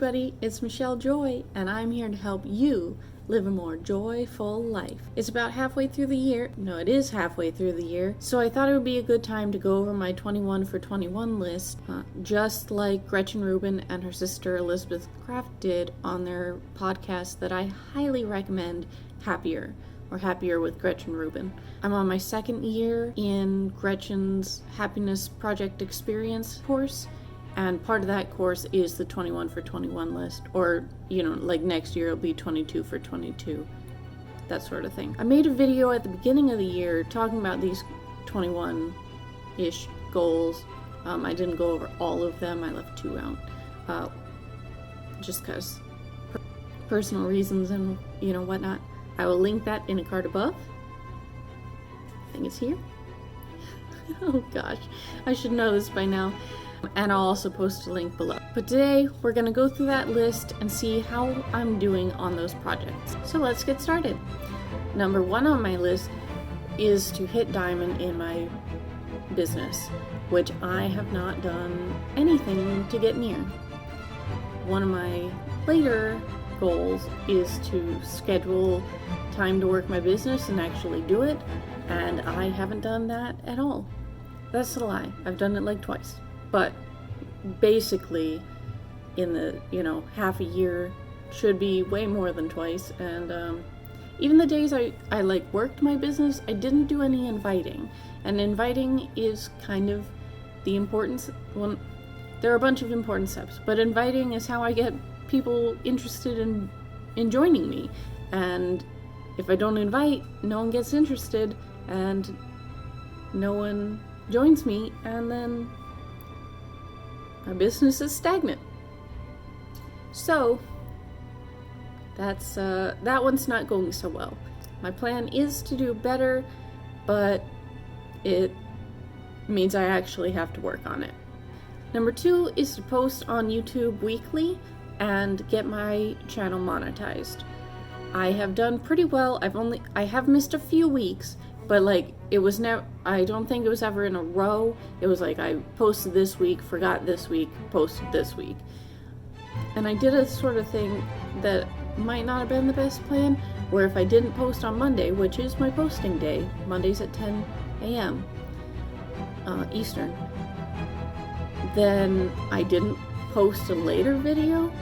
everybody, it's Michelle Joy, and I'm here to help you live a more joyful life. It's about halfway through the year. No, it is halfway through the year. So I thought it would be a good time to go over my 21 for 21 list, just like Gretchen Rubin and her sister Elizabeth Kraft did on their podcast that I highly recommend, Happier with Gretchen Rubin. I'm on my second year in Gretchen's Happiness Project Experience course. And part of that course is the 21 for 21 list, or, like next year it'll be 22 for 22, that sort of thing. I made a video at the beginning of the year talking about these 21-ish goals. I didn't go over all of them, I left 2 out, just because personal reasons and, whatnot. I will link that in a card above. I think it's here. Oh gosh, I should know this by now. And I'll also post a link below. But today, we're going to go through that list and see how I'm doing on those projects. So let's get started. Number 1 on my list is to hit diamond in my business, which I have not done anything to get near. One of my later goals is to schedule time to work my business and actually do it, and I haven't done that at all. That's a lie. I've done it like twice. But basically, in the, half a year, should be way more than twice. And even the days I worked my business, I didn't do any inviting. And inviting is kind of the importance. Well, there are a bunch of important steps, but inviting is how I get people interested in joining me. And if I don't invite, no one gets interested, and no one joins me, and then my business is stagnant. So that's that one's not going so well. My plan is to do better, but it means I actually have to work on it. Number 2 is to post on YouTube weekly and get my channel monetized. I have done pretty well. I have missed a few weeks, but it was never, I don't think it was ever in a row. It was like I posted this week, forgot this week, posted this week. And I did a sort of thing that might not have been the best plan, where if I didn't post on Monday, which is my posting day, Mondays at 10 a.m. Eastern, then I didn't post a later video.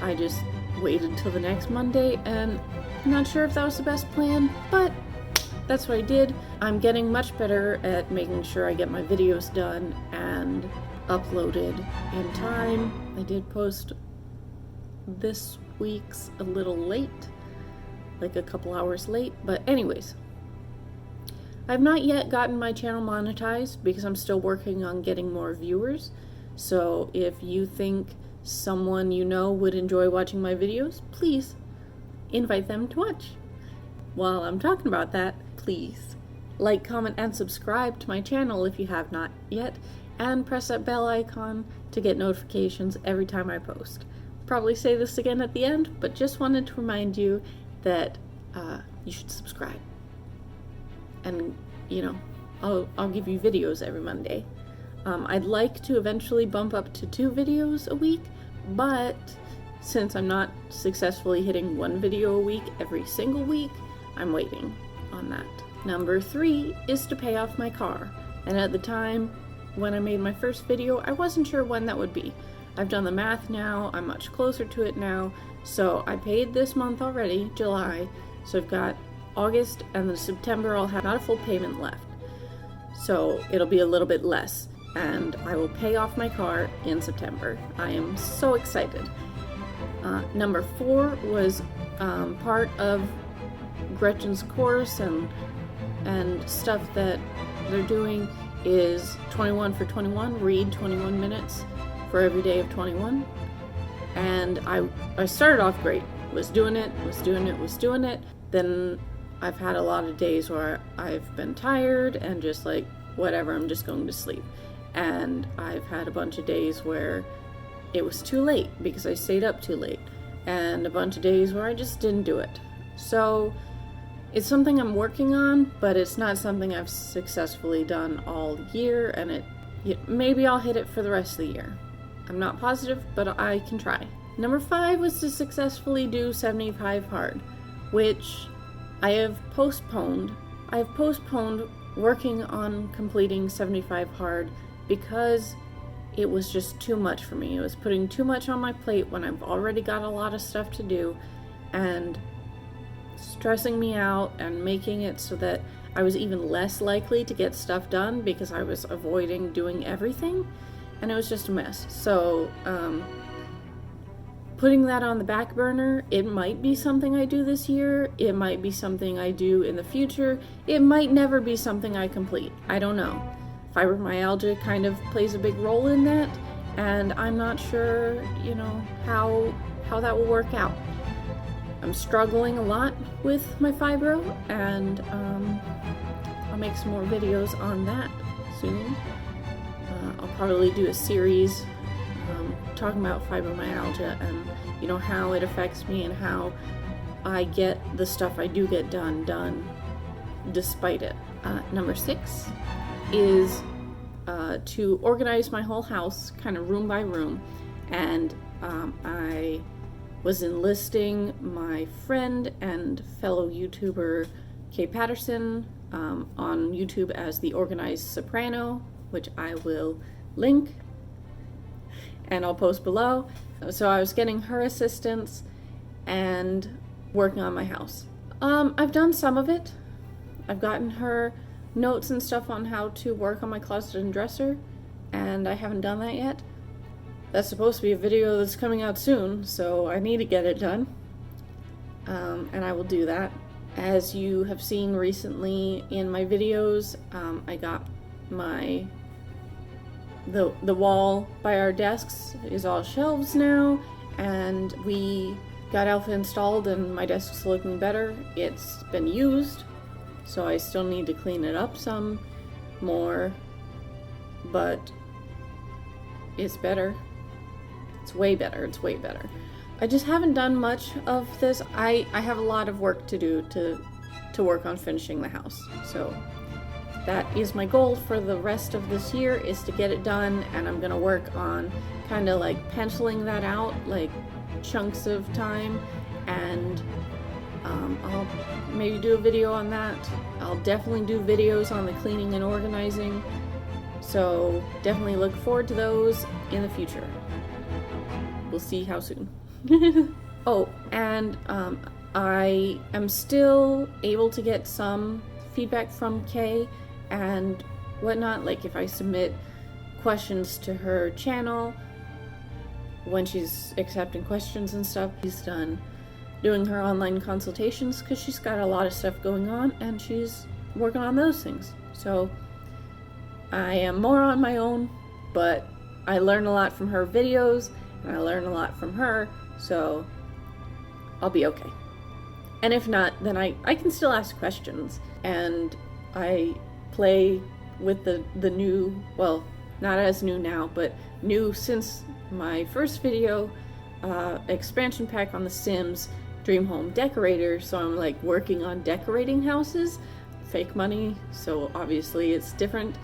I just waited till the next Monday, and I'm not sure if that was the best plan, but that's what I did. I'm getting much better at making sure I get my videos done and uploaded in time. I did post this week's a little late, like a couple hours late, but anyways. I've not yet gotten my channel monetized because I'm still working on getting more viewers. So if you think someone you know would enjoy watching my videos, please invite them to watch. While I'm talking about that, please like, comment, and subscribe to my channel if you have not yet, and press that bell icon to get notifications every time I post. Probably say this again at the end, but just wanted to remind you that you should subscribe. And, I'll give you videos every Monday. I'd like to eventually bump up to 2 videos a week, but since I'm not successfully hitting 1 video a week every single week, I'm waiting on that. Number 3 is to pay off my car. And at the time when I made my first video, I wasn't sure when that would be. I've done the math now, I'm much closer to it now. So I paid this month already, July. So I've got August, and then September I'll have not a full payment left. So it'll be a little bit less, and I will pay off my car in September. I am so excited. Number 4 was part of Gretchen's course and stuff that they're doing is 21 for 21, read 21 minutes for every day of 21. And I started off great, was doing it. Then I've had a lot of days where I've been tired and just like, whatever, I'm just going to sleep. And I've had a bunch of days where it was too late because I stayed up too late. And a bunch of days where I just didn't do it. So it's something I'm working on, but it's not something I've successfully done all year, and maybe I'll hit it for the rest of the year. I'm not positive, but I can try. Number 5 was to successfully do 75 hard, which I have postponed. I have postponed working on completing 75 hard because it was just too much for me. It was putting too much on my plate when I've already got a lot of stuff to do, and stressing me out and making it so that I was even less likely to get stuff done because I was avoiding doing everything, and it was just a mess. So putting that on the back burner, it might be something I do this year, it might be something I do in the future, it might never be something I complete. I don't know. Fibromyalgia kind of plays a big role in that, and I'm not sure, how that will work out. I'm struggling a lot with my fibro, and I'll make some more videos on that soon. I'll probably do a series talking about fibromyalgia and how it affects me and how I get the stuff I do get done despite it. Number 6 is to organize my whole house, kind of room by room, and I was enlisting my friend and fellow YouTuber Kay Patterson on YouTube as the Organized Soprano, which I will link and I'll post below. So I was getting her assistance and working on my house. I've done some of it. I've gotten her notes and stuff on how to work on my closet and dresser, and I haven't done that yet. That's supposed to be a video that's coming out soon, so I need to get it done. And I will do that. As you have seen recently in my videos, I got the wall by our desks is all shelves now, and we got Alpha installed and my desk's looking better. It's been used, so I still need to clean it up some more, but it's better. It's way better. I just haven't done much of this. I have a lot of work to do to work on finishing the house. So that is my goal for the rest of this year, is to get it done, and I'm gonna work on kind of like penciling that out, like chunks of time, and I'll maybe do a video on that. I'll definitely do videos on the cleaning and organizing, so definitely look forward to those in the future. We'll see how soon. Oh, and I am still able to get some feedback from Kay and whatnot, like if I submit questions to her channel when she's accepting questions and stuff. She's done doing her online consultations because she's got a lot of stuff going on and she's working on those things. So I am more on my own, but I learn a lot from her videos and I learn a lot from her, so I'll be okay. And if not, then I can still ask questions, and I play with the new, well, not as new now, but new since my first video, expansion pack on The Sims Dream Home Decorator. So I'm like working on decorating houses, fake money, so obviously it's different,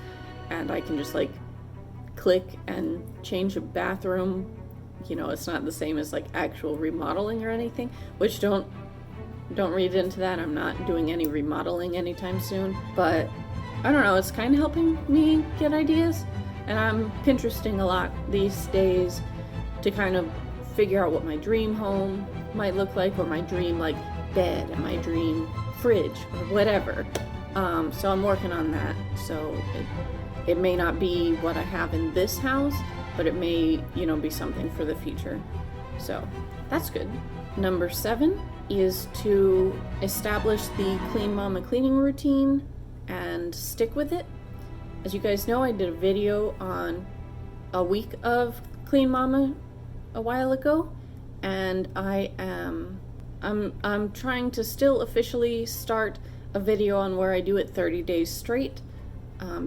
and I can just like click and change a bathroom. It's not the same as like actual remodeling or anything, which don't read into that. I'm not doing any remodeling anytime soon, but I don't know, it's kind of helping me get ideas, and I'm Pinteresting a lot these days to kind of figure out what my dream home might look like, or my dream like bed and my dream fridge or whatever. So I'm working on that. So it may not be what I have in this house, but it may, be something for the future. So that's good. Number 7 is to establish the Clean Mama cleaning routine and stick with it. As you guys know, I did a video on a week of Clean Mama a while ago, and I'm trying to still officially start a video on where I do it 30 days straight,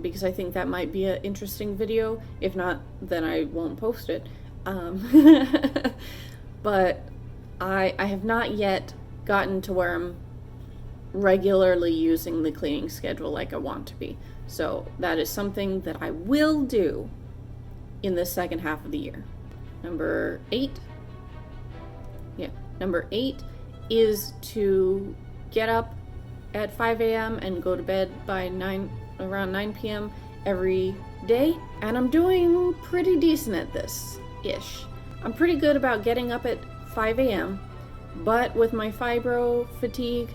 because I think that might be an interesting video. If not, then I won't post it. But I have not yet gotten to where I'm regularly using the cleaning schedule like I want to be. So that is something that I will do in the second half of the year. Number 8 Yeah. Number 8 is to get up at 5 a.m. and go to bed by around 9 p.m. every day. And I'm doing pretty decent at this-ish. I'm pretty good about getting up at 5 a.m., but with my fibro fatigue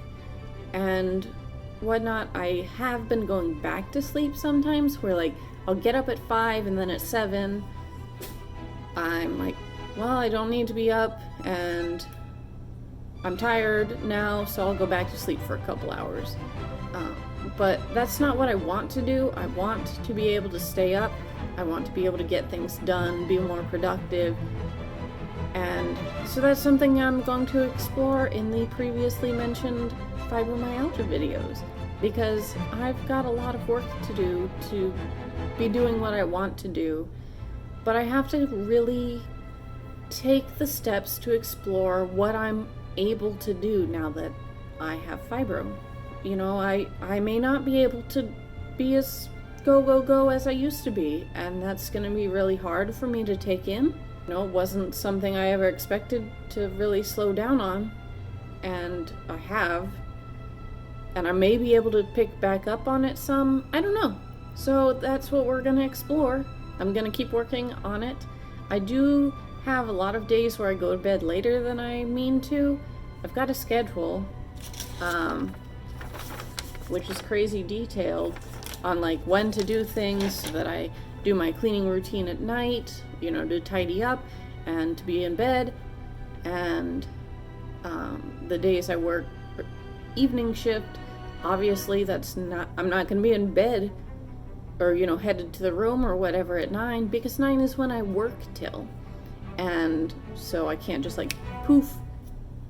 and whatnot, I have been going back to sleep sometimes, where like I'll get up at 5 and then at 7 I'm like, well, I don't need to be up and I'm tired now, so I'll go back to sleep for a couple hours. But that's not what I want to do. I want to be able to stay up. I want to be able to get things done, be more productive. And so that's something I'm going to explore in the previously mentioned fibromyalgia videos, because I've got a lot of work to do to be doing what I want to do, but I have to really take the steps to explore what I'm able to do now that I have fibro. You know, I may not be able to be as go as I used to be, and that's going to be really hard for me to take in. You know, it wasn't something I ever expected to really slow down on, and I have. And I may be able to pick back up on it some, I don't know. So that's what we're gonna explore. I'm gonna keep working on it. I do have a lot of days where I go to bed later than I mean to. I've got a schedule, which is crazy detailed on like when to do things, so that I do my cleaning routine at night, you know, to tidy up and to be in bed. And the days I work evening shift, obviously I'm not going to be in bed or, you know, headed to the room or whatever at 9, because 9 is when I work till. And so I can't just like poof,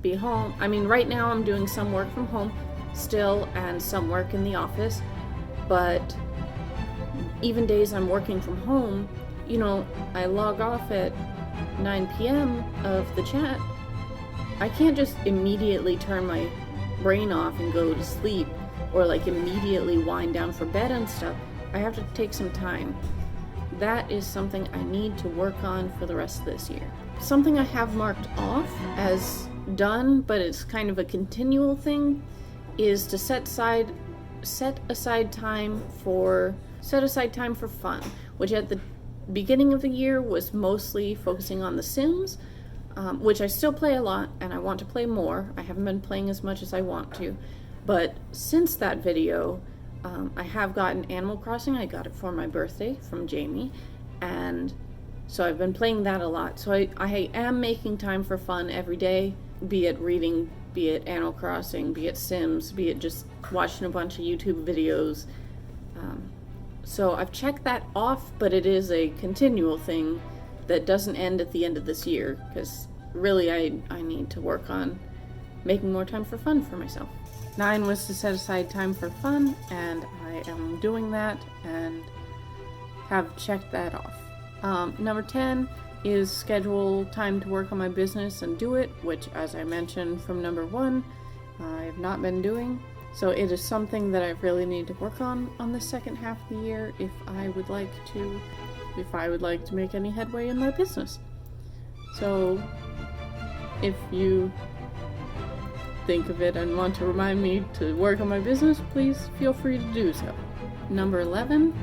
be home. I mean, right now I'm doing some work from home still and some work in the office, but even days I'm working from home, you know, I log off at 9 p.m. of the chat. I can't just immediately turn my brain off and go to sleep, or like immediately wind down for bed and stuff. I have to take some time. That is something I need to work on for the rest of this year. Something I have marked off as done, but it's kind of a continual thing, is to set aside time for fun, which at the beginning of the year was mostly focusing on The Sims, which I still play a lot and I want to play more. I haven't been playing as much as I want to, but since that video, I have gotten Animal Crossing. I got it for my birthday from Jamie, and so I've been playing that a lot. So I am making time for fun every day, be it reading, be it Animal Crossing, be it Sims, be it just watching a bunch of YouTube videos. So I've checked that off, but it is a continual thing that doesn't end at the end of this year, because really I need to work on making more time for fun for myself. 9 was to set aside time for fun, and I am doing that and have checked that off. Number 10 is schedule time to work on my business and do it, which, as I mentioned from number 1, I have not been doing. So it is something that I really need to work on the second half of the year if I would like to make any headway in my business. So if you think of it and want to remind me to work on my business, please feel free to do so. Number 11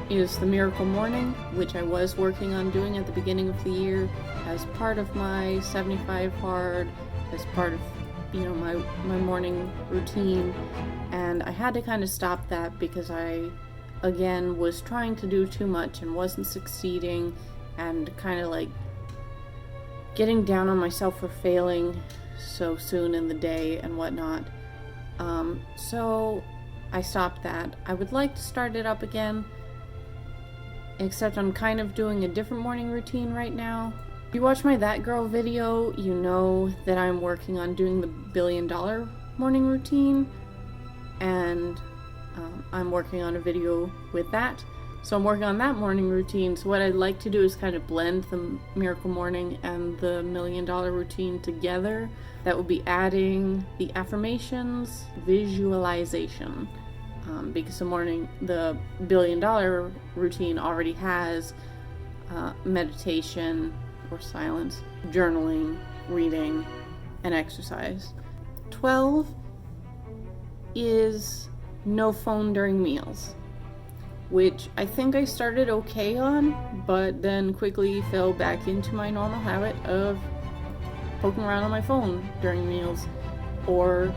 is the Miracle Morning, which I was working on doing at the beginning of the year as part of my 75 hard, as part of, you know, my morning routine, and I had to kind of stop that because I again was trying to do too much and wasn't succeeding, and kind of like getting down on myself for failing so soon in the day and whatnot. So I stopped that. I would like to start it up again, except I'm kind of doing a different morning routine right now. If you watch my That Girl video, you know that I'm working on doing the $1 billion morning routine, and I'm working on a video with that. So I'm working on that morning routine. So what I'd like to do is kind of blend the Miracle Morning and the $1 million routine together. That would be adding the affirmations, visualization, because the $1 billion routine already has meditation, or silence, journaling, reading, and exercise. 12 is no phone during meals, which I think I started okay on, but then quickly fell back into my normal habit of poking around on my phone during meals. Or,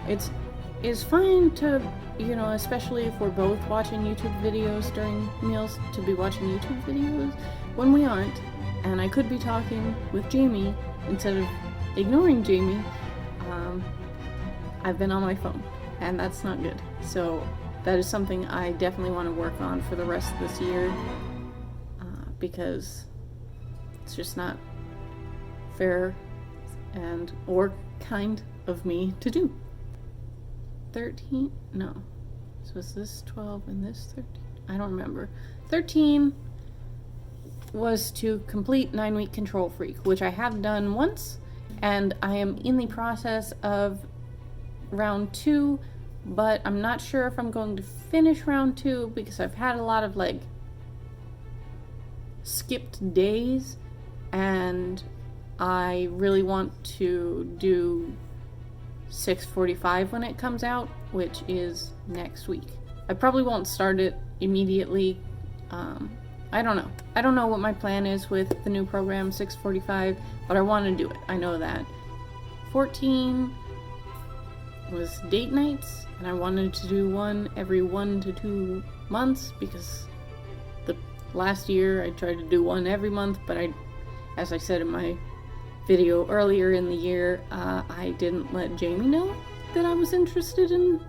it's fine to, especially if we're both watching YouTube videos during meals, to be watching YouTube videos when we aren't, and I could be talking with Jamie instead of ignoring Jamie. I've been on my phone, and that's not good. So that is something I definitely want to work on for the rest of this year, because it's just not fair or kind of me to do. 13? No. So is this 12 and this 13? I don't remember. 13 was to complete 9-week Control Freak, which I have done once, and I am in the process of round 2, but I'm not sure if I'm going to finish round 2 because I've had a lot of skipped days, and I really want to do 6:45 when it comes out, which is next week. I probably won't start it immediately. I don't know. I don't know what my plan is with the new program, 6:45, but I want to do it. I know that. 14 was date nights, and I wanted to do one every 1 to 2 months because the last year I tried to do one every month, but as I said in my video earlier in the year, I didn't let Jamie know that I was interested in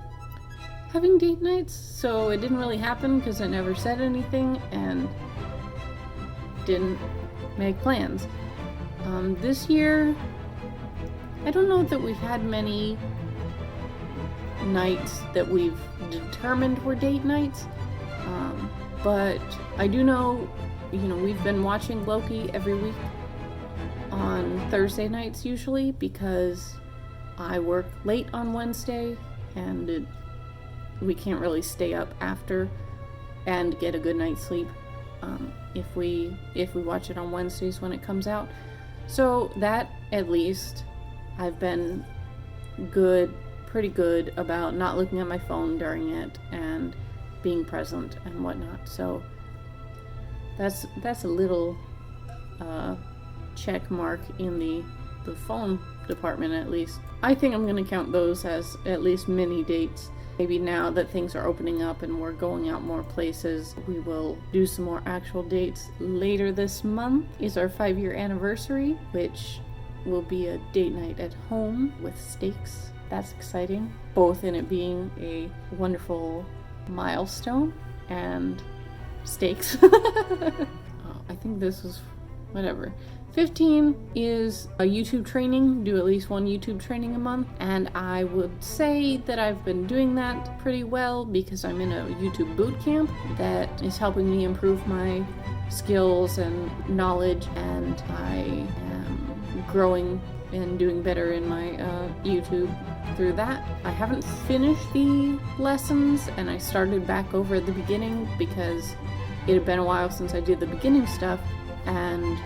having date nights, so it didn't really happen because I never said anything and didn't make plans. This year, I don't know that we've had many nights that we've determined were date nights, but I do know, we've been watching Loki every week on Thursday nights usually because I work late on Wednesday and we can't really stay up after and get a good night's sleep if we watch it on Wednesdays when it comes out. So that, at least, I've been pretty good about not looking at my phone during it and being present and whatnot. So that's a little check mark in the phone department, at least. I think I'm going to count those as at least mini dates. Maybe now that things are opening up and we're going out more places, we will do some more actual dates. Later this month is our 5-year anniversary, which will be a date night at home with steaks. That's exciting, both in it being a wonderful milestone and steaks. I think this was whatever. 15 is a YouTube training, do at least one YouTube training a month, and I would say that I've been doing that pretty well because I'm in a YouTube boot camp that is helping me improve my skills and knowledge, and I am growing and doing better in my YouTube through that. I haven't finished the lessons, and I started back over at the beginning because it had been a while since I did the beginning stuff, and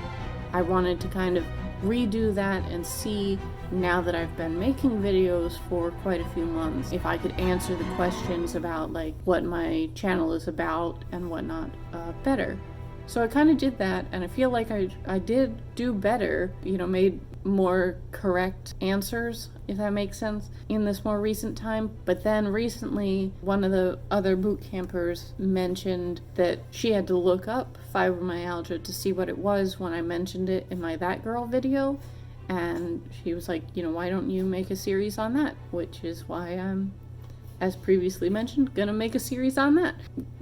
I wanted to kind of redo that and see, now that I've been making videos for quite a few months, if I could answer the questions about what my channel is about and whatnot better. So I kind of did that, and I feel like I did do better, made more correct answers, if that makes sense, in this more recent time. But then recently, one of the other boot campers mentioned that she had to look up fibromyalgia to see what it was when I mentioned it in my That Girl video, and she was like, why don't you make a series on that? Which is why I'm, as previously mentioned, gonna make a series on that.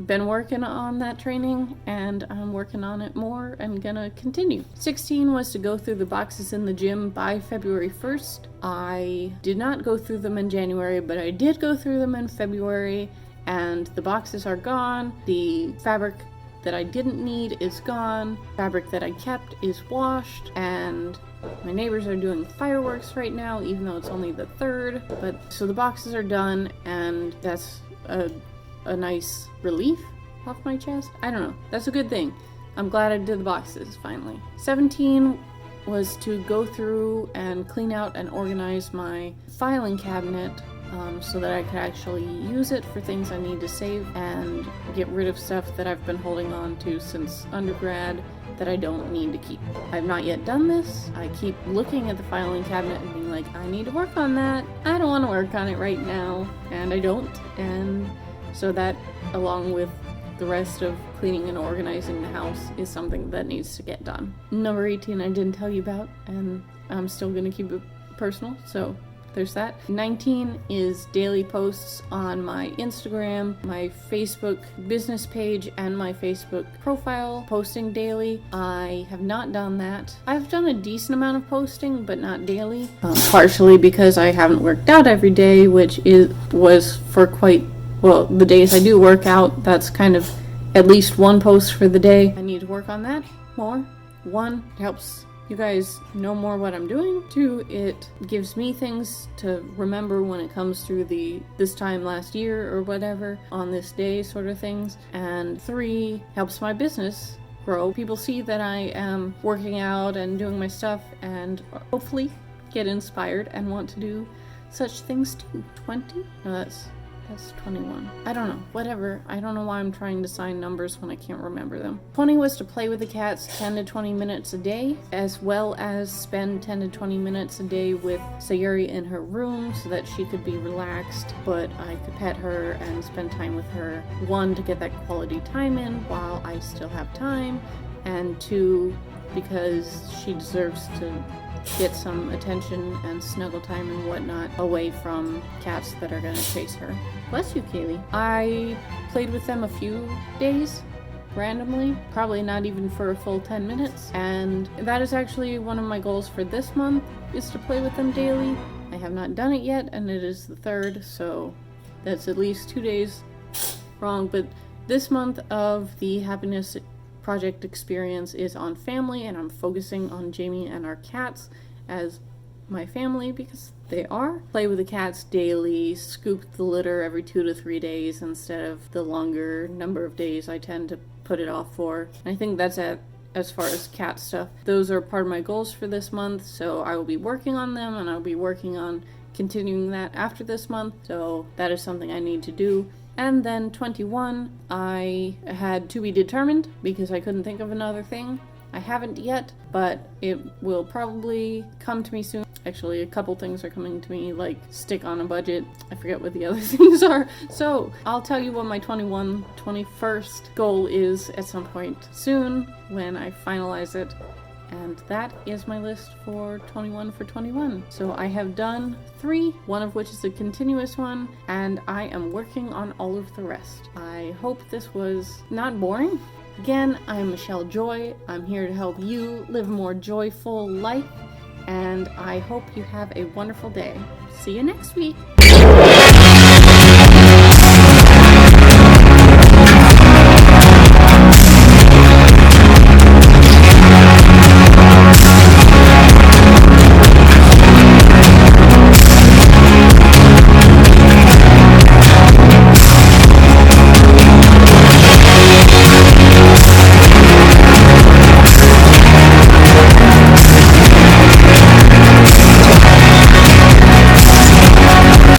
Been working on that training, and I'm working on it more and gonna continue. 16 was to go through the boxes in the gym by February 1st. I did not go through them in January, but I did go through them in February, and the boxes are gone. The fabric that I didn't need is gone. Fabric that I kept is washed, and my neighbors are doing fireworks right now, even though it's only the 3rd. But so the boxes are done, and that's a nice relief off my chest. I don't know. That's a good thing. I'm glad I did the boxes finally. 17 was to go through and clean out and organize my filing cabinet so that I could actually use it for things I need to save and get rid of stuff that I've been holding on to since undergrad that I don't need to keep. I've not yet done this. I keep looking at the filing cabinet and being like, I need to work on that. I don't want to work on it right now, and I don't. And so that, along with the rest of cleaning and organizing the house, is something that needs to get done. Number 18 I didn't tell you about, and I'm still gonna keep it personal, so there's that. 19 is daily posts on my Instagram, my Facebook business page, and my Facebook profile, posting daily. I have not done that. I've done a decent amount of posting, but not daily. Partially because I haven't worked out every day, which was for the days I do work out, that's kind of at least one post for the day. I need to work on that more. 1, it helps you guys know more what I'm doing. 2, it gives me things to remember when it comes through this time last year or whatever, on this day sort of things. And 3, helps my business grow. People see that I am working out and doing my stuff and hopefully get inspired and want to do such things too. 20? No, that's 21. I don't know. Whatever. I don't know why I'm trying to sign numbers when I can't remember them. 20 was to play with the cats 10 to 20 minutes a day, as well as spend 10 to 20 minutes a day with Sayuri in her room so that she could be relaxed, but I could pet her and spend time with her. 1, to get that quality time in while I still have time, and 2, because she deserves to get some attention and snuggle time and whatnot away from cats that are gonna chase her. Bless you, Kaylee. I played with them a few days randomly, probably not even for a full 10 minutes, and that is actually one of my goals for this month, is to play with them daily. I have not done it yet, and it is the 3rd, so that's at least 2 days wrong, but this month of the Happiness Project experience is on family, and I'm focusing on Jamie and our cats as my family because they are. Play with the cats daily, scoop the litter every 2 to 3 days instead of the longer number of days I tend to put it off for. And I think that's it as far as cat stuff. Those are part of my goals for this month, so I will be working on them, and I'll be working on continuing that after this month, so that is something I need to do. And then 21, I had to be determined because I couldn't think of another thing. I haven't yet, but it will probably come to me soon. Actually, a couple things are coming to me, like stick on a budget. I forget what the other things are. So I'll tell you what my 21st goal is at some point soon when I finalize it. And that is my list for 21 for 21. So I have done 3, one of which is a continuous one, and I am working on all of the rest. I hope this was not boring. Again, I'm Michelle Joy. I'm here to help you live a more joyful life, and I hope you have a wonderful day. See you next week.